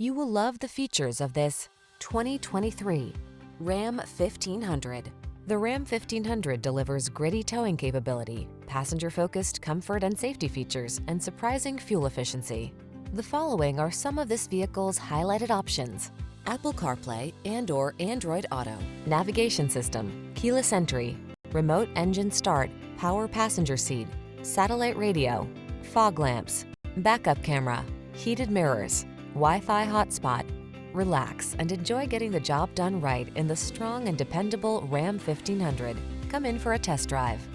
You will love the features of this 2023 Ram 1500. The Ram 1500 delivers gritty towing capability, passenger-focused comfort and safety features, and surprising fuel efficiency. The following are some of this vehicle's highlighted options: Apple CarPlay and/or Android Auto, navigation system, keyless entry, remote engine start, power passenger seat, satellite radio, fog lamps, backup camera, heated mirrors, Wi-Fi hotspot. Relax and enjoy getting the job done right in the strong and dependable Ram 1500. Come in for a test drive.